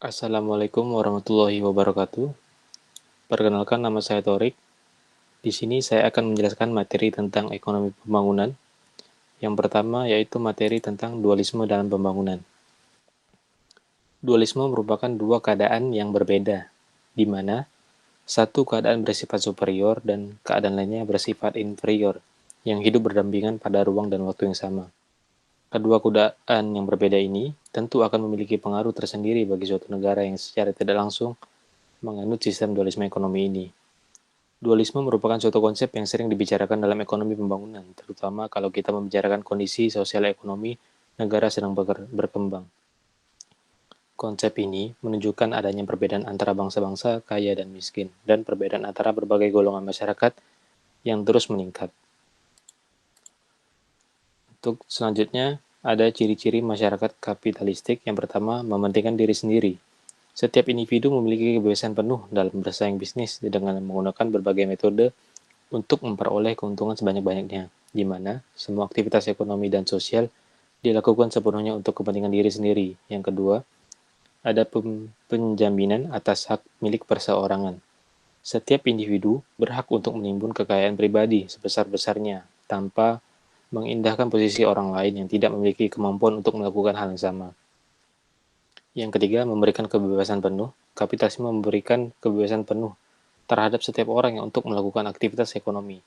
Assalamualaikum warahmatullahi wabarakatuh. Perkenalkan, nama saya Torik. Di sini saya akan menjelaskan materi tentang ekonomi pembangunan. Yang pertama yaitu materi tentang dualisme dalam pembangunan. Dualisme merupakan dua keadaan yang berbeda, di mana satu keadaan bersifat superior dan keadaan lainnya bersifat inferior, yang hidup berdampingan pada ruang dan waktu yang sama. Kedua keadaan yang berbeda ini tentu akan memiliki pengaruh tersendiri bagi suatu negara yang secara tidak langsung menganut sistem dualisme ekonomi ini. Dualisme merupakan suatu konsep yang sering dibicarakan dalam ekonomi pembangunan, terutama kalau kita membicarakan kondisi sosial ekonomi negara sedang berkembang. Konsep ini menunjukkan adanya perbedaan antara bangsa-bangsa kaya dan miskin, dan perbedaan antara berbagai golongan masyarakat yang terus meningkat. Untuk selanjutnya, ada ciri-ciri masyarakat kapitalistik. Yang pertama, mementingkan diri sendiri. Setiap individu memiliki kebebasan penuh dalam bersaing bisnis dengan menggunakan berbagai metode untuk memperoleh keuntungan sebanyak-banyaknya, di mana semua aktivitas ekonomi dan sosial dilakukan sepenuhnya untuk kepentingan diri sendiri. Yang kedua, ada penjaminan atas hak milik perseorangan. Setiap individu berhak untuk menimbun kekayaan pribadi sebesar-besarnya tanpa mengindahkan posisi orang lain yang tidak memiliki kemampuan untuk melakukan hal yang sama. Yang ketiga, memberikan kebebasan penuh. Kapitalisme memberikan kebebasan penuh terhadap setiap orang yang untuk melakukan aktivitas ekonomi.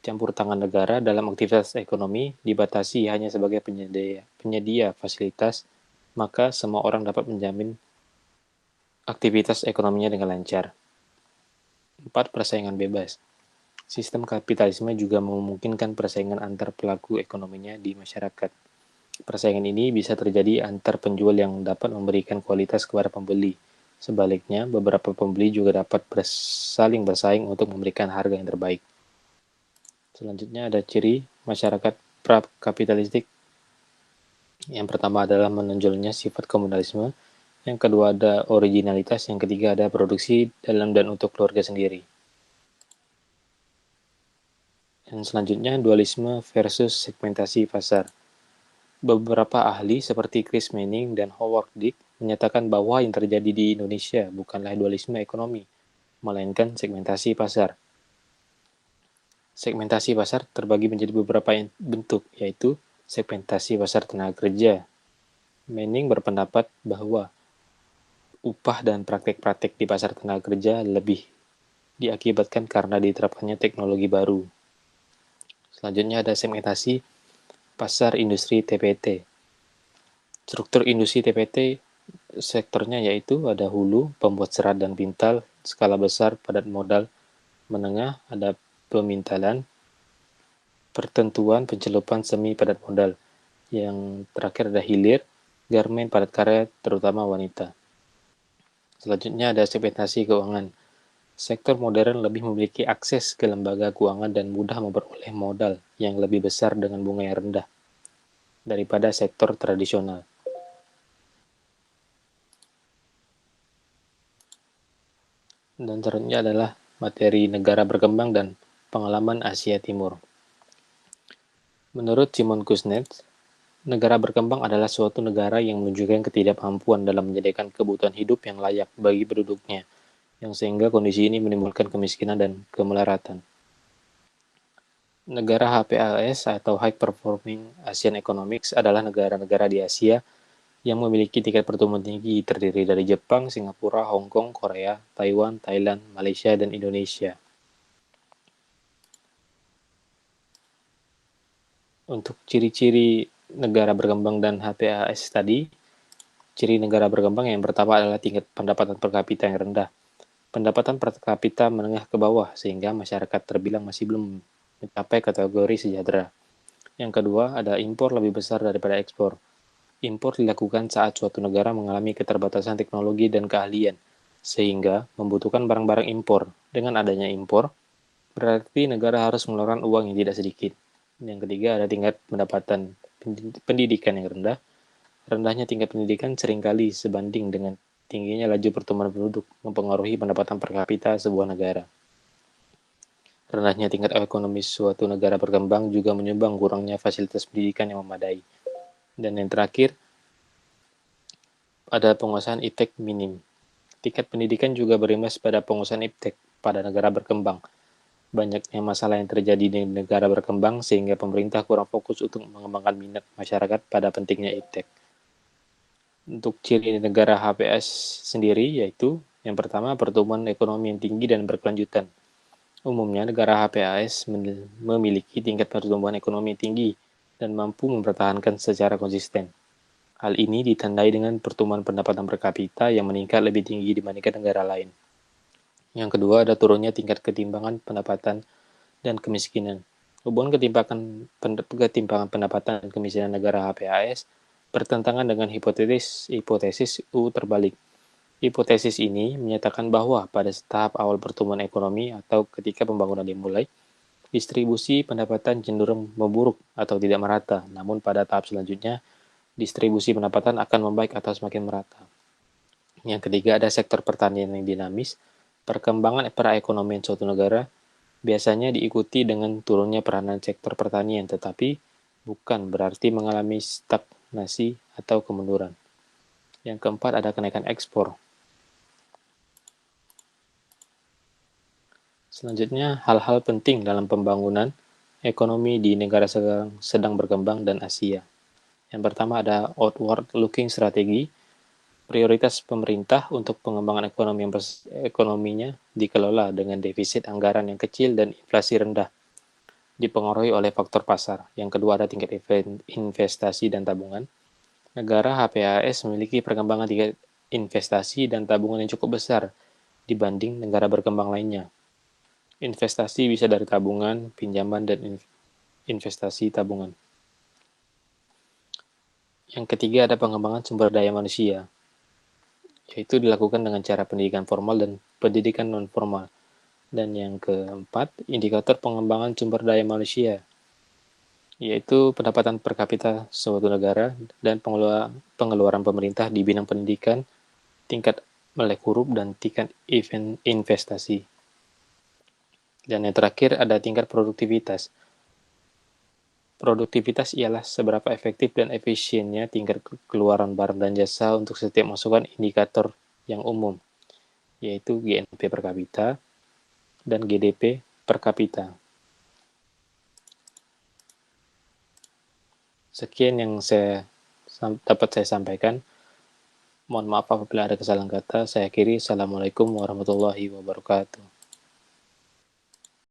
Campur tangan negara dalam aktivitas ekonomi dibatasi hanya sebagai penyedia fasilitas, maka semua orang dapat menjamin aktivitas ekonominya dengan lancar. 4. Persaingan bebas. Sistem kapitalisme juga memungkinkan persaingan antar pelaku ekonominya di masyarakat. Persaingan ini bisa terjadi antar penjual yang dapat memberikan kualitas kepada pembeli. Sebaliknya, beberapa pembeli juga dapat saling bersaing untuk memberikan harga yang terbaik. Selanjutnya ada ciri masyarakat pra-kapitalistik. Yang pertama adalah menonjolnya sifat komunalisme, yang kedua ada originalitas, yang ketiga ada produksi dalam dan untuk keluarga sendiri. Dan selanjutnya dualisme versus segmentasi pasar. Beberapa ahli seperti Chris Manning dan Howard Dick menyatakan bahwa yang terjadi di Indonesia bukanlah dualisme ekonomi, melainkan segmentasi pasar. Segmentasi pasar terbagi menjadi beberapa bentuk, yaitu segmentasi pasar tenaga kerja. Manning berpendapat bahwa upah dan praktek-praktek di pasar tenaga kerja lebih diakibatkan karena diterapkannya teknologi baru. Selanjutnya ada segmentasi pasar industri TPT. Struktur industri TPT sektornya yaitu ada hulu, pembuat serat dan pintal, skala besar, padat modal, menengah, ada pemintalan, pertentuan, pencelupan, semi padat modal. Yang terakhir ada hilir, garmen padat karya, terutama wanita. Selanjutnya ada segmentasi keuangan. Sektor modern lebih memiliki akses ke lembaga keuangan dan mudah memperoleh modal yang lebih besar dengan bunga yang rendah daripada sektor tradisional. Dan selanjutnya adalah materi negara berkembang dan pengalaman Asia Timur. Menurut Simon Kuznets, negara berkembang adalah suatu negara yang menunjukkan ketidakmampuan dalam menyediakan kebutuhan hidup yang layak bagi penduduknya, yang sehingga kondisi ini menimbulkan kemiskinan dan kemelaratan. Negara HPAS atau High Performing Asian Economics adalah negara-negara di Asia yang memiliki tingkat pertumbuhan tinggi terdiri dari Jepang, Singapura, Hong Kong, Korea, Taiwan, Thailand, Malaysia, dan Indonesia. Untuk ciri-ciri negara berkembang dan HPAS tadi, ciri negara berkembang yang pertama adalah tingkat pendapatan per kapita yang rendah. Pendapatan per kapita menengah ke bawah, sehingga masyarakat terbilang masih belum mencapai kategori sejahtera. Yang kedua, ada impor lebih besar daripada ekspor. Impor dilakukan saat suatu negara mengalami keterbatasan teknologi dan keahlian, sehingga membutuhkan barang-barang impor. Dengan adanya impor, berarti negara harus mengeluarkan uang yang tidak sedikit. Yang ketiga, ada tingkat pendapatan pendidikan yang rendah. Rendahnya tingkat pendidikan seringkali sebanding dengan tingginya laju pertumbuhan penduduk mempengaruhi pendapatan per kapita sebuah negara. Rendahnya tingkat ekonomi suatu negara berkembang juga menyumbang kurangnya fasilitas pendidikan yang memadai. Dan yang terakhir, pada penguasaan iptek minim. Tingkat pendidikan juga berimbas pada penguasaan iptek pada negara berkembang. Banyaknya masalah yang terjadi di negara berkembang sehingga pemerintah kurang fokus untuk mengembangkan minat masyarakat pada pentingnya iptek. Untuk ciri negara HPS sendiri yaitu yang pertama pertumbuhan ekonomi yang tinggi dan berkelanjutan. Umumnya negara HPAS memiliki tingkat pertumbuhan ekonomi tinggi dan mampu mempertahankan secara konsisten. Hal ini ditandai dengan pertumbuhan pendapatan per kapita yang meningkat lebih tinggi dibandingkan negara lain. Yang kedua ada turunnya tingkat ketimpangan pendapatan dan kemiskinan. Hubungan ketimpangan pendapatan dan kemiskinan negara HPAS bertentangan dengan hipotesis U terbalik. Hipotesis ini menyatakan bahwa pada tahap awal pertumbuhan ekonomi atau ketika pembangunan dimulai, distribusi pendapatan cenderung memburuk atau tidak merata, namun pada tahap selanjutnya, distribusi pendapatan akan membaik atau semakin merata. Yang ketiga, ada sektor pertanian yang dinamis. Perkembangan perekonomian suatu negara biasanya diikuti dengan turunnya peranan sektor pertanian, tetapi bukan berarti mengalami stagnasi atau kemunduran. Yang keempat, ada kenaikan ekspor. Selanjutnya, hal-hal penting dalam pembangunan ekonomi di negara sedang berkembang dan Asia. Yang pertama ada outward-looking strategi, prioritas pemerintah untuk pengembangan ekonominya dikelola dengan defisit anggaran yang kecil dan inflasi rendah, dipengaruhi oleh faktor pasar. Yang kedua ada tingkat investasi dan tabungan. Negara HPAS memiliki perkembangan tingkat investasi dan tabungan yang cukup besar dibanding negara berkembang lainnya. Investasi bisa dari tabungan, pinjaman, dan investasi tabungan. Yang ketiga ada pengembangan sumber daya manusia, yaitu dilakukan dengan cara pendidikan formal dan pendidikan non-formal. Dan yang keempat, indikator pengembangan sumber daya manusia, yaitu pendapatan per kapita suatu negara dan pengeluaran pemerintah di bidang pendidikan, tingkat melek huruf, dan tingkat investasi. Dan yang terakhir ada tingkat produktivitas. Produktivitas ialah seberapa efektif dan efisiennya tingkat keluaran barang dan jasa untuk setiap masukan indikator yang umum, yaitu GNP per kapita dan GDP per kapita. Sekian yang dapat saya sampaikan. Mohon maaf apabila ada kesalahan kata. Saya akhiri. Assalamualaikum warahmatullahi wabarakatuh.